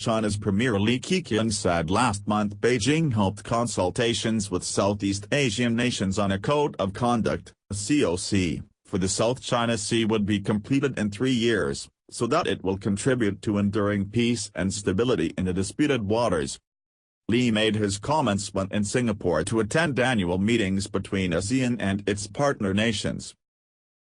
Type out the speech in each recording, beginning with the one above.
China's Premier Li Keqiang said last month Beijing hoped consultations with Southeast Asian nations on a Code of Conduct (COC) for the South China Sea would be completed in 3 years, so that it will contribute to enduring peace and stability in the disputed waters. Li made his comments when in Singapore to attend annual meetings between ASEAN and its partner nations.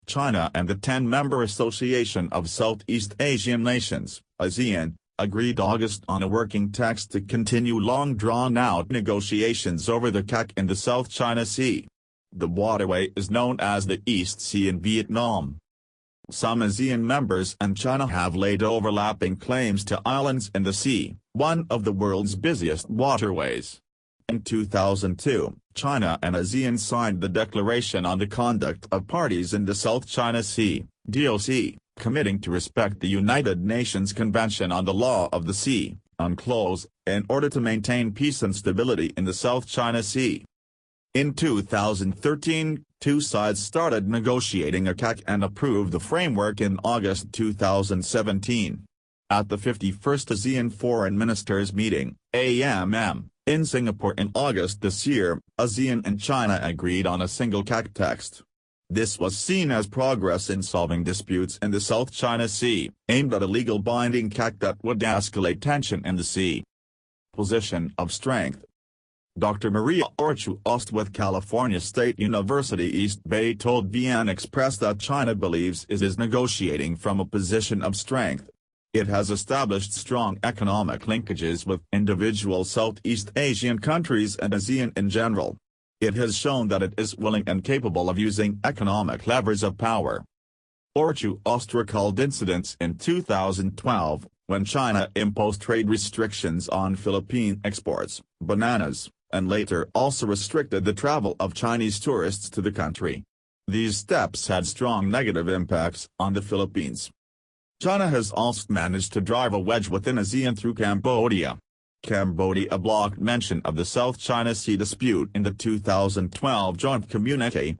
China and the 10-member Association of Southeast Asian Nations, ASEAN, agreed August on a working text to continue long-drawn-out negotiations over the CAC in the South China Sea. The waterway is known as the East Sea in Vietnam. Some ASEAN members and China have laid overlapping claims to islands in the sea, one of the world's busiest waterways. In 2002, China and ASEAN signed the Declaration on the Conduct of Parties in the South China Sea, DOC, committing to respect the United Nations Convention on the Law of the Sea, UNCLOS, in order to maintain peace and stability in the South China Sea. In 2013, two sides started negotiating a CAC and approved the framework in August 2017. At the 51st ASEAN Foreign Ministers Meeting, AMM, in Singapore in August this year, ASEAN and China agreed on a single CAC text. This was seen as progress in solving disputes in the South China Sea, aimed at a legal binding CAC that would de-escalate tension in the sea. Position of strength. Dr. Maria Orchu-Ost with California State University East Bay told VN Express that China believes it is negotiating from a position of strength. It has established strong economic linkages with individual Southeast Asian countries and ASEAN in general. It has shown that it is willing and capable of using economic levers of power. Orchu-Ost recalled incidents in 2012, when China imposed trade restrictions on Philippine exports, bananas, and later also restricted the travel of Chinese tourists to the country. These steps had strong negative impacts on the Philippines. China has also managed to drive a wedge within ASEAN through Cambodia. Cambodia blocked mention of the South China Sea dispute in the 2012 joint communique.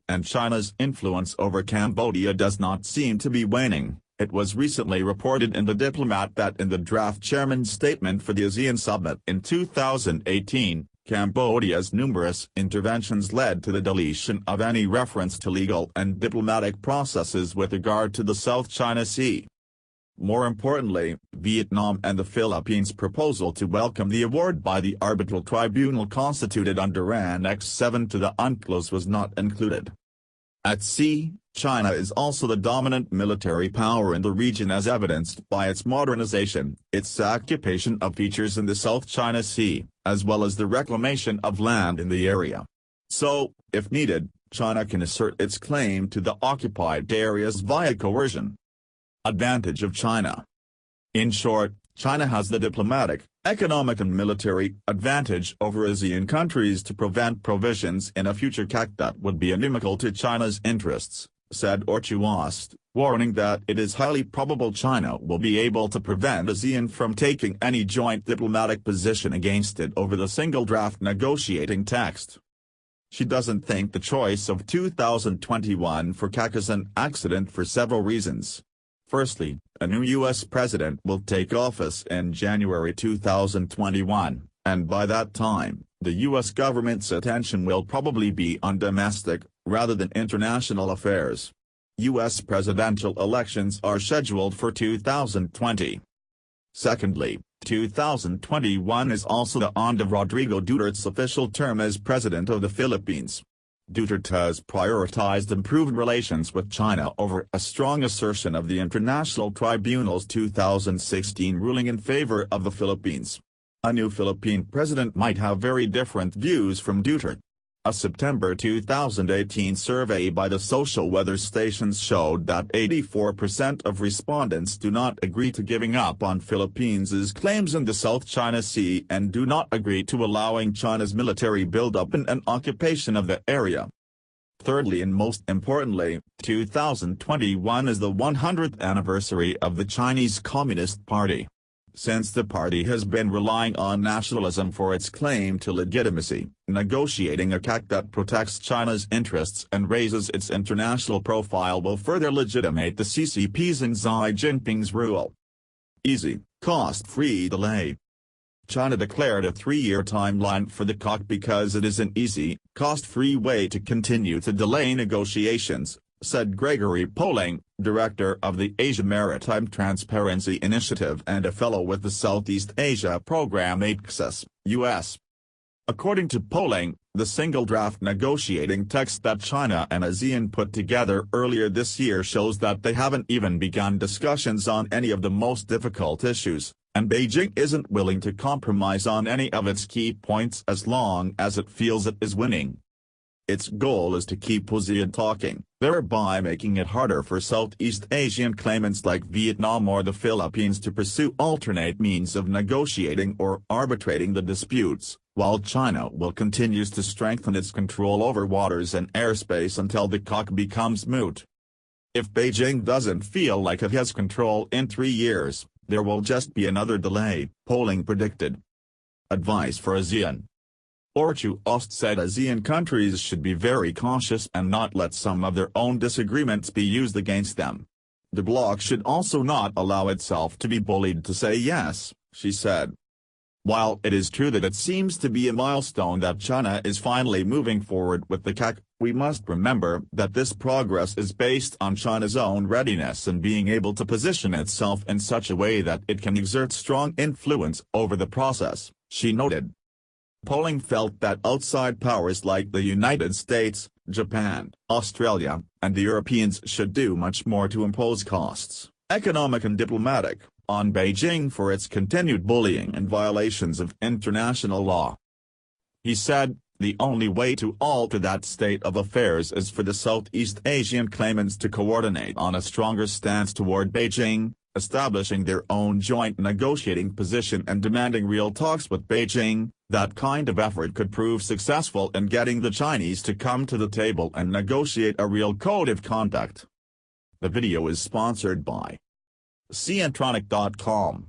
And China's influence over Cambodia does not seem to be waning. It was recently reported in The Diplomat that in the draft chairman's statement for the ASEAN summit in 2018, Cambodia's numerous interventions led to the deletion of any reference to legal and diplomatic processes with regard to the South China Sea. More importantly, Vietnam and the Philippines' proposal to welcome the award by the arbitral tribunal constituted under Annex 7 to the UNCLOS was not included. At sea, China is also the dominant military power in the region as evidenced by its modernization, its occupation of features in the South China Sea, as well as the reclamation of land in the area. So, if needed, China can assert its claim to the occupied areas via coercion. Advantage of China. In short, China has the diplomatic, economic and military advantage over ASEAN countries to prevent provisions in a future CAC that would be inimical to China's interests, said Orchu-Ost, warning that it is highly probable China will be able to prevent ASEAN from taking any joint diplomatic position against it over the single draft negotiating text. She doesn't think the choice of 2021 for CAC is an accident for several reasons. Firstly, a new U.S. president will take office in January 2021, and by that time, the U.S. government's attention will probably be on domestic, rather than international affairs. U.S. presidential elections are scheduled for 2020. Secondly, 2021 is also the end of Rodrigo Duterte's official term as president of the Philippines. Duterte has prioritized improved relations with China over a strong assertion of the International Tribunal's 2016 ruling in favor of the Philippines. A new Philippine president might have very different views from Duterte. A September 2018 survey by the social weather stations showed that 84% of respondents do not agree to giving up on Philippines' claims in the South China Sea and do not agree to allowing China's military buildup and occupation of the area. Thirdly and most importantly, 2021 is the 100th anniversary of the Chinese Communist Party. Since the party has been relying on nationalism for its claim to legitimacy, negotiating a CAC that protects China's interests and raises its international profile will further legitimate the CCP's and Xi Jinping's rule. Easy, cost-free delay. China declared a 3-year timeline for the COC because it is an easy, cost-free way to continue to delay negotiations, said Gregory Poling, director of the Asia Maritime Transparency Initiative and a fellow with the Southeast Asia Program ASEAN, U.S. According to Poling, the single draft negotiating text that China and ASEAN put together earlier this year shows that they haven't even begun discussions on any of the most difficult issues, and Beijing isn't willing to compromise on any of its key points as long as it feels it is winning. Its goal is to keep ASEAN talking, thereby making it harder for Southeast Asian claimants like Vietnam or the Philippines to pursue alternate means of negotiating or arbitrating the disputes, while China will continue to strengthen its control over waters and airspace until the COC becomes moot. If Beijing doesn't feel like it has control in 3 years, there will just be another delay, Poling predicted. Advice for ASEAN. UNCLOS said ASEAN countries should be very cautious and not let some of their own disagreements be used against them. The bloc should also not allow itself to be bullied to say yes, she said. While it is true that it seems to be a milestone that China is finally moving forward with the COC, we must remember that this progress is based on China's own readiness and being able to position itself in such a way that it can exert strong influence over the process, she noted. Poling felt that outside powers like the United States, Japan, Australia, and the Europeans should do much more to impose costs, economic and diplomatic, on Beijing for its continued bullying and violations of international law. He said, the only way to alter that state of affairs is for the Southeast Asian claimants to coordinate on a stronger stance toward Beijing, establishing their own joint negotiating position and demanding real talks with Beijing. That kind of effort could prove successful in getting the Chinese to come to the table and negotiate a real code of conduct. The video is sponsored by ASEANtronic.com.